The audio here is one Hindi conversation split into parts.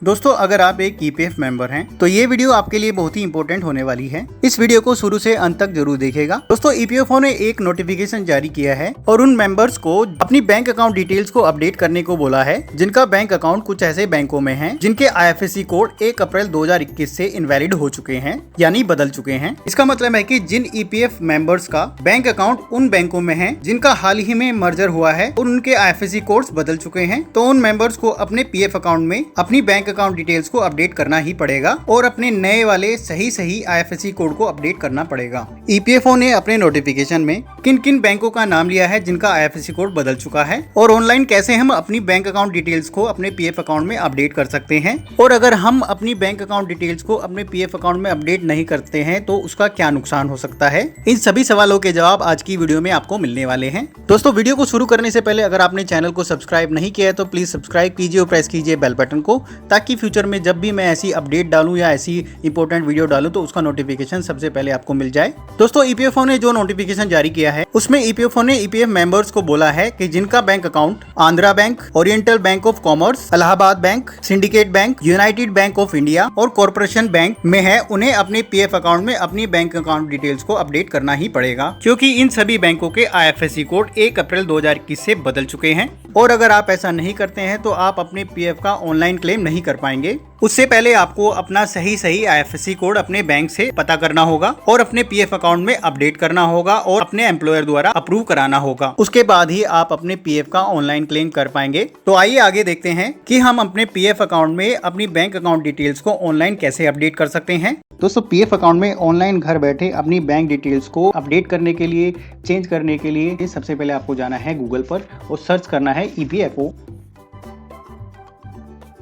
दोस्तों अगर आप एक ईपीएफ मेंबर हैं तो ये वीडियो आपके लिए बहुत ही इंपॉर्टेंट होने वाली है। इस वीडियो को शुरू से अंत तक जरूर देखिएगा। दोस्तों ईपीएफओ ने एक नोटिफिकेशन जारी किया है और उन मेंबर्स को अपनी बैंक अकाउंट डिटेल्स को अपडेट करने को बोला है जिनका बैंक अकाउंट कुछ ऐसे बैंकों में है जिनके आईएफएससी कोड 1 अप्रैल 2021 से इनवैलिड हो चुके हैं यानी बदल चुके हैं। इसका मतलब है कि जिन ईपीएफ मेंबर्स का बैंक अकाउंट उन बैंकों में है जिनका हाल ही में मर्जर हुआ है और उनके आईएफएससी कोड्स बदल चुके हैं, तो उन मेंबर्स को अपने पीएफ अकाउंट में अपनी बैंक अकाउंट डिटेल्स को अपडेट करना ही पड़ेगा और अपने नए वाले सही आईएफएससी कोड को अपडेट करना पड़ेगा। ईपीएफओ ने अपने नोटिफिकेशन में किन किन बैंकों का नाम लिया है जिनका आईएफएससी कोड बदल चुका है और ऑनलाइन कैसे हम अपनी बैंक अकाउंट डिटेल्स को अपने पीएफ अकाउंट में अपडेट कर सकते हैं, और अगर हम अपनी बैंक अकाउंट डिटेल्स को अपने पीएफ अकाउंट में अपडेट नहीं करते हैं तो उसका क्या नुकसान हो सकता है। इन सभी सवालों के जवाब आज की वीडियो में आपको मिलने वाले हैं। दोस्तों वीडियो को शुरू करने से पहले अगर आपने चैनल को सब्सक्राइब नहीं किया है तो प्लीज सब्सक्राइब कीजिए और प्रेस कीजिए बेल बटन को, ताकि फ्यूचर में जब भी मैं ऐसी अपडेट डालूं या ऐसी इंपॉर्टेंट वीडियो डालूं तो उसका नोटिफिकेशन सबसे पहले आपको मिल जाए। दोस्तों ईपीएफओ ने जो नोटिफिकेशन जारी किया है उसमें ईपीएफओ ने ईपीएफ मेंबर्स को बोला है कि जिनका bank account Andhra bank, oriental bank of commerce, Allahabad bank, syndicate bank, United bank of India और कॉर्पोरेशन बैंक में है, उन्हें अपने पीएफ अकाउंट में अपनी बैंक अकाउंट डिटेल्स को अपडेट करना ही पड़ेगा, क्योंकि इन सभी बैंकों के आईएफएससी कोड 1 अप्रैल 2021 से बदल चुके हैं। और अगर आप ऐसा नहीं करते हैं तो आप अपने पीएफ का ऑनलाइन क्लेम नहीं कर पाएंगे। उससे पहले आपको अपना सही आईएफएससी कोड अपने बैंक से पता करना होगा और अपने पीएफ अकाउंट में अपडेट करना होगा और अपने एम्प्लॉयर द्वारा अप्रूव कराना होगा। उसके बाद ही आप अपने पीएफ का ऑनलाइन क्लेम कर पाएंगे। तो आइए आगे देखते हैं कि हम अपने पीएफ अकाउंट में अपनी बैंक अकाउंट डिटेल्स को ऑनलाइन कैसे अपडेट कर सकते हैं। दोस्तों पीएफ अकाउंट में ऑनलाइन घर बैठे अपनी बैंक डिटेल्स को अपडेट करने के लिए, चेंज करने के लिए सबसे पहले आपको जाना है गूगल पर और सर्च करना है ईपीएफओ।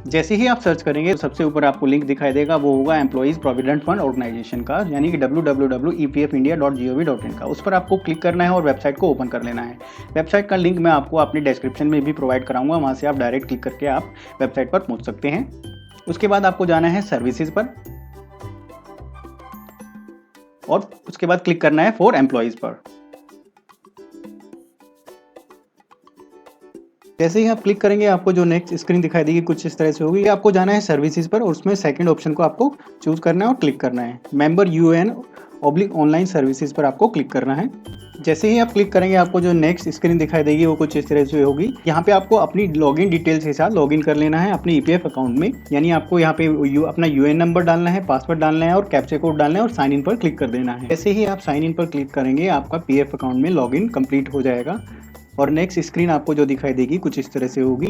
जैसे ही आप सर्च करेंगे तो सबसे ऊपर आपको लिंक दिखाई देगा, वो होगा एम्प्लॉइज प्रोविडेंट फंड ऑर्गेनाइजेशन का, यानी कि www.epfindia.gov.in का। उस पर आपको क्लिक करना है और वेबसाइट को ओपन कर लेना है। वेबसाइट का लिंक मैं आपको अपने डिस्क्रिप्शन में भी प्रोवाइड कराऊंगा, वहां से आप डायरेक्ट क्लिक करके आप वेबसाइट पर पहुंच सकते हैं। उसके बाद आपको जाना है सर्विसेज पर और उसके बाद क्लिक करना है फॉर एम्प्लॉइज पर। जैसे ही आप क्लिक करेंगे आपको जो नेक्स्ट स्क्रीन दिखाई देगी कुछ इस तरह से होगी। आपको जाना है सर्विसेज पर और उसमें सेकंड ऑप्शन को आपको चूज करना है और क्लिक करना है मेंबर यूएन/ऑनलाइन सर्विसेज पर आपको क्लिक करना है। जैसे ही आप क्लिक करेंगे आपको जो नेक्स्ट स्क्रीन दिखाई देगी वो कुछ इस तरह से होगी। यहाँ पे आपको अपनी लॉगिन डिटेल्स के साथ लॉगिन कर लेना है अपने ईपीएफ अकाउंट में, यानी आपको यहाँ पे अपना यूएन नंबर डालना है, पासवर्ड डालना है और कैप्चा कोड डालना है और साइन इन पर क्लिक कर देना है। जैसे ही आप साइन इन पर क्लिक करेंगे आपका पीएफ अकाउंट में लॉगिन कंप्लीट हो जाएगा और नेक्स्ट स्क्रीन आपको जो दिखाई देगी कुछ इस तरह से होगी।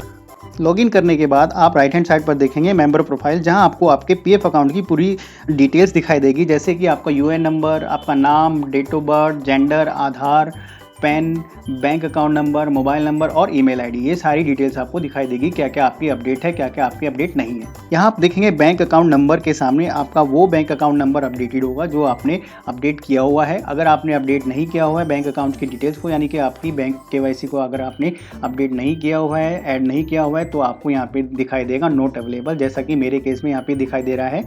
लॉगिन करने के बाद आप राइट हैंड साइड पर देखेंगे मेंबर प्रोफाइल, जहां आपको आपके पीएफ अकाउंट की पूरी डिटेल्स दिखाई देगी, जैसे कि आपका यूएन नंबर, आपका नाम, date of birth, gender, Aadhaar, PAN, bank account number, mobile number और ईमेल आईडी। ये सारी डिटेल्स आपको दिखाई देगी, क्या क्या आपकी अपडेट है, क्या क्या आपकी अपडेट नहीं है। यहाँ आप देखेंगे बैंक अकाउंट नंबर के सामने आपका वो बैंक अकाउंट नंबर अपडेटेड होगा जो आपने अपडेट किया हुआ है। अगर आपने अपडेट नहीं किया हुआ है बैंक अकाउंट की डिटेल्स को, यानी कि आपकी बैंक केवाईसी को अगर आपने अपडेट नहीं किया हुआ है, ऐड नहीं किया हुआ है, तो आपको यहाँ पे दिखाई देगा नॉट अवेलेबल। जैसा कि मेरे केस में यहाँ पे दिखाई दे रहा है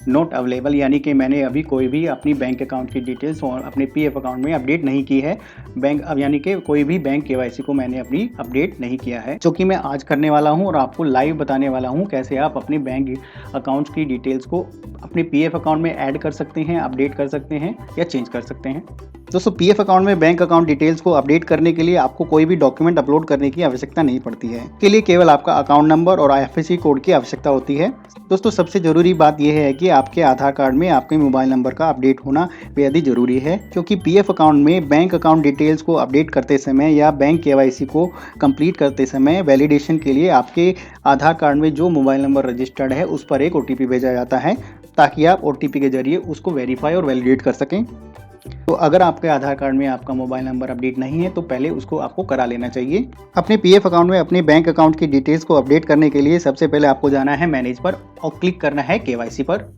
नॉट अवेलेबल, यानी कि मैंने अभी कोई भी अपनी बैंक अकाउंट की डिटेल्स और अपने पीएफ अकाउंट में अपडेट नहीं की है बैंक, अब यानी कि कोई भी बैंक केवाईसी को मैंने अपनी अपडेट नहीं किया है, जो कि मैं आज करने वाला हूं और आपको लाइव बताने वाला हूं कैसे आप अपने बैंक अकाउंट की डिटेल्स को अपने पीएफ अकाउंट में ऐड कर सकते हैं, अपडेट कर सकते हैं या चेंज कर सकते हैं। दोस्तों पीएफ अकाउंट में बैंक अकाउंट डिटेल्स को अपडेट करने के लिए आपको कोई भी डॉक्यूमेंट अपलोड करने की आवश्यकता नहीं पड़ती है। इसके लिए केवल आपका अकाउंट नंबर और आईएफएससी कोड की आवश्यकता होती है। दोस्तों सबसे जरूरी बात यह है कि आपके आधार कार्ड में आपके मोबाइल नंबर का अपडेट होना बेहद ही जरूरी है, क्योंकि पीएफ अकाउंट में बैंक अकाउंट डिटेल्स को अपडेट करते समय या बैंक केवाईसी को कंप्लीट करते समय वैलिडेशन के लिए आपके आधार कार्ड में जो मोबाइल नंबर रजिस्टर्ड है उस पर एक ओटीपी भेजा जाता है, ताकि आप ओटीपी के जरिए उसको वेरीफाई और वैलिडेट कर सकें। तो अगर आपके आधार कार्ड में आपका मोबाइल नंबर अपडेट नहीं है तो पहले उसको आपको करा लेना चाहिए। अपने पीएफ अकाउंट में अपने बैंक अकाउंट की डिटेल्स को अपडेट करने के लिए सबसे पहले आपको जाना है मैनेज पर और क्लिक करना है केवाईसी पर।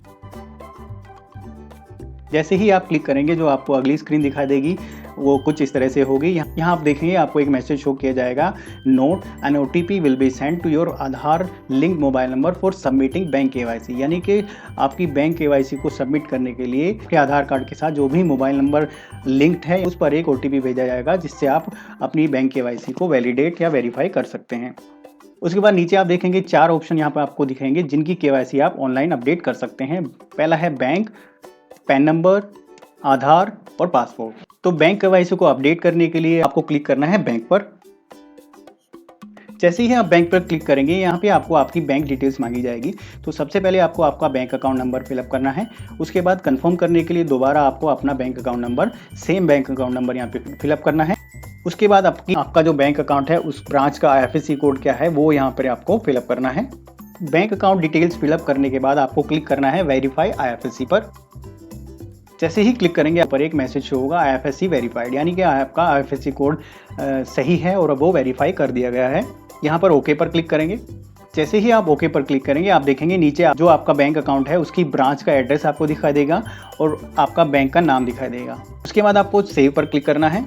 जैसे ही आप क्लिक करेंगे जो आपको अगली स्क्रीन दिखाई देगी वो कुछ इस तरह से होगी। यहाँ आप देखेंगे आपको एक मैसेज शो किया जाएगा, note an OTP will be send to your Aadhaar link mobile number for submitting bank KYC, यानी कि आपकी बैंक केवाईसी को सबमिट करने के लिए आपके आधार कार्ड के साथ जो भी मोबाइल नंबर लिंक्ड है उस पर एक ओटीपी भेजा जाएगा, जिससे आप अपनी बैंक केवाईसी को वैलिडेट या वेरीफाई कर सकते हैं। उसके बाद नीचे आप देखेंगे 4 ऑप्शन यहाँ पे आपको दिखेंगे जिनकी केवाईसी आप ऑनलाइन अपडेट कर सकते हैं। पहला है बैंक, पैन नंबर, आधार और पासपोर्ट। तो बैंक केवाईसी को अपडेट करने के लिए आपको क्लिक करना है बैंक पर। जैसे ही आप बैंक पर क्लिक करेंगे यहाँ पे आपको आपकी बैंक डिटेल्स मांगी जाएगी। तो सबसे पहले आपको आपका बैंक अकाउंट नंबर फिलअप करना है। उसके बाद कंफर्म करने के लिए दोबारा आपको अपना bank account number, same bank account number यहाँ पे फिलअप करना है। उसके बाद आपका जो बैंक अकाउंट है उस ब्रांच का IFSC कोड क्या है वो यहाँ पर आपको फिलअप करना है। बैंक अकाउंट डिटेल्स फिलअप करने के बाद आपको क्लिक करना है वेरीफाई IFSC पर। जैसे ही क्लिक करेंगे यहाँ पर एक मैसेज शो होगा IFSC वेरीफाइड, यानी कि आपका IFSC कोड सही है और अब वो वेरीफाई कर दिया गया है। यहाँ पर ओके पर क्लिक करेंगे। जैसे ही आप ओके पर क्लिक करेंगे आप देखेंगे नीचे जो आपका बैंक अकाउंट है उसकी ब्रांच का एड्रेस आपको दिखाई देगा और आपका बैंक का नाम दिखाई देगा। उसके बाद आपको सेव पर क्लिक करना है।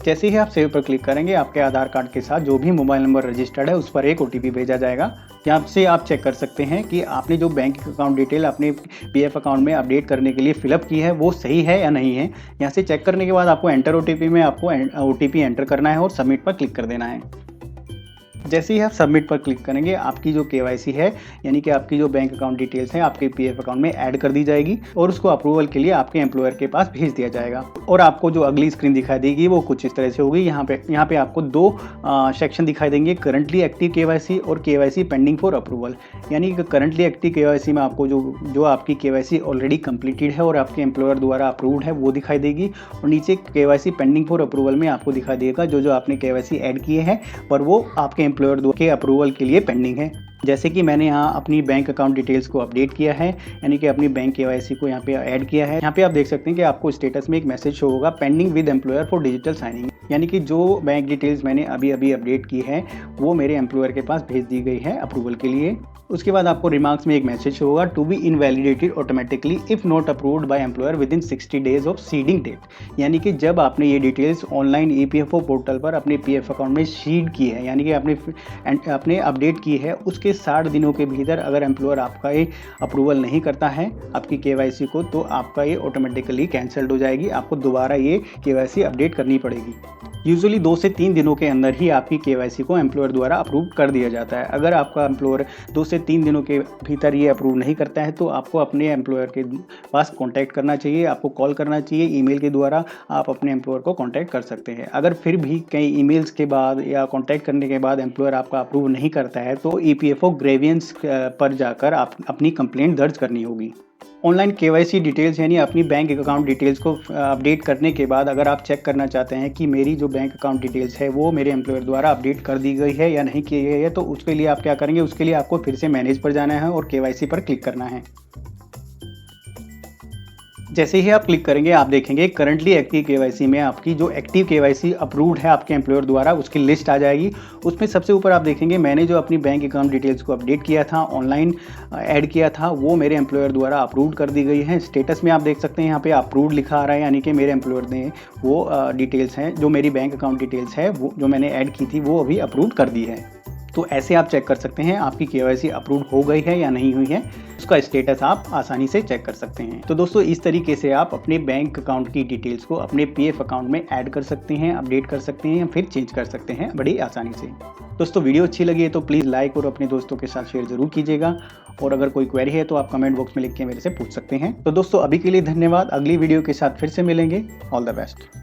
जैसे ही आप सेव पर क्लिक करेंगे आपके आधार कार्ड के साथ जो भी मोबाइल नंबर रजिस्टर्ड है उस पर एक OTP भेजा जाएगा। यहाँ से आप चेक कर सकते हैं कि आपने जो बैंक अकाउंट डिटेल अपने PF अकाउंट में अपडेट करने के लिए फिलअप की है वो सही है या नहीं है। यहाँ से चेक करने के बाद आपको एंटर OTP में आपको OTP एंटर करना है और सबमिट पर क्लिक कर देना है। जैसे ही आप सबमिट पर क्लिक करेंगे आपकी जो केवाईसी है यानी कि आपकी जो बैंक अकाउंट डिटेल्स हैं आपके PF अकाउंट में ऐड कर दी जाएगी और उसको अप्रूवल के लिए आपके एम्प्लॉयर के पास भेज दिया जाएगा। और आपको जो अगली स्क्रीन दिखाई देगी वो कुछ इस तरह से होगी। यहाँ पे आपको 2 सेक्शन दिखाई देंगे, करंटली एक्टिव केवाईसी और केवाईसी पेंडिंग फॉर अप्रूवल। यानी कि करंटली एक्टिव केवाईसी में आपको जो आपकी केवाईसी ऑलरेडी कंप्लीटेड है और आपके एम्प्लॉयर द्वारा अप्रूव्ड है वो दिखाई देगी। और नीचे केवाईसी पेंडिंग फॉर अप्रूवल में आपको दिखाई देगा जो आपने केवाईसी ऐड किए हैं पर वो आपके एम्प्लॉयर के अप्रूवल के लिए पेंडिंग है। जैसे कि मैंने यहाँ अपनी बैंक अकाउंट डिटेल्स को अपडेट किया है, यानी कि अपनी बैंक केवाईसी को यहाँ पे ऐड किया है। यहाँ पे आप देख सकते हैं कि आपको स्टेटस में एक मैसेज शो होगा pending with employer for digital signing, यानी कि जो बैंक डिटेल्स मैंने अभी अपडेट की है वो मेरे एम्प्लॉयर के पास भेज दी गई है अप्रूवल के लिए। उसके बाद आपको रिमार्क्स में एक मैसेज होगा to be invalidated automatically if not approved by employer within 60 days of seeding date, यानी कि जब आपने ये डिटेल्स ऑनलाइन EPFO पोर्टल पर अपने PF अकाउंट में सीड की है, यानी कि आपने अपडेट की है, उसके 60 दिनों के भीतर अगर एम्प्लॉयर आपका ये अप्रूवल नहीं करता है आपकी केवाईसी को तो आपका ये ऑटोमेटिकली कैंसल्ड हो जाएगी। आपको दोबारा ये केवाईसी अपडेट करनी पड़ेगी। यूजुअली 2 से 3 दिनों के अंदर ही आपकी केवाईसी को एम्प्लॉयर द्वारा अप्रूव कर दिया जाता है। अगर आपका एम्प्लॉयर 2 से 3 दिनों के भीतर ये अप्रूव नहीं करता है तो आपको अपने एम्प्लॉयर के पास कांटेक्ट करना चाहिए, आपको कॉल करना चाहिए। ईमेल के द्वारा आप अपने एम्प्लॉयर को कांटेक्ट कर सकते हैं। अगर फिर भी कई ईमेल्स के बाद या कांटेक्ट करने के बाद एम्प्लॉयर आपका अप्रूव नहीं करता है तो EPFO ग्रेवियंस पर जाकर आप अपनी कंप्लेंट दर्ज करनी होगी। ऑनलाइन केवाईसी डिटेल्स यानी अपनी बैंक अकाउंट डिटेल्स को अपडेट करने के बाद अगर आप चेक करना चाहते हैं कि मेरी जो बैंक अकाउंट डिटेल्स है वो मेरे एम्प्लॉयर द्वारा अपडेट कर दी गई है या नहीं की गई है तो उसके लिए आप क्या करेंगे, उसके लिए आपको फिर से मैनेज पर जाना है और केवाईसी पर क्लिक करना है। जैसे ही आप क्लिक करेंगे आप देखेंगे करंटली एक्टिव केवाईसी में आपकी जो एक्टिव केवाईसी अप्रूव्ड है आपके एम्प्लॉयर द्वारा उसकी लिस्ट आ जाएगी। उसमें सबसे ऊपर आप देखेंगे मैंने जो अपनी बैंक अकाउंट डिटेल्स को अपडेट किया था, ऑनलाइन ऐड किया था, वो मेरे एम्प्लॉयर द्वारा अप्रूव्ड कर दी गई है। स्टेटस में आप देख सकते हैं यहाँ पे अप्रूव्ड लिखा आ रहा है, यानी कि मेरे एम्प्लॉयर ने वो डिटेल्स हैं जो मेरी बैंक अकाउंट डिटेल्स है वो जो मैंने ऐड की थी वो अभी अप्रूव्ड कर दी है। तो ऐसे आप चेक कर सकते हैं आपकी केवाईसी अप्रूव हो गई है या नहीं हुई है, उसका स्टेटस आप आसानी से चेक कर सकते हैं। तो दोस्तों इस तरीके से आप अपने बैंक अकाउंट की डिटेल्स को अपने PF अकाउंट में ऐड कर सकते हैं, अपडेट कर सकते हैं या फिर चेंज कर सकते हैं बड़ी आसानी से। दोस्तों वीडियो अच्छी लगी है तो प्लीज़ लाइक और अपने दोस्तों के साथ शेयर जरूर कीजिएगा और अगर कोई क्वेरी है तो आप कमेंट बॉक्स में लिख के मेरे से पूछ सकते हैं। तो दोस्तों अभी के लिए धन्यवाद, अगली वीडियो के साथ फिर से मिलेंगे। All the best.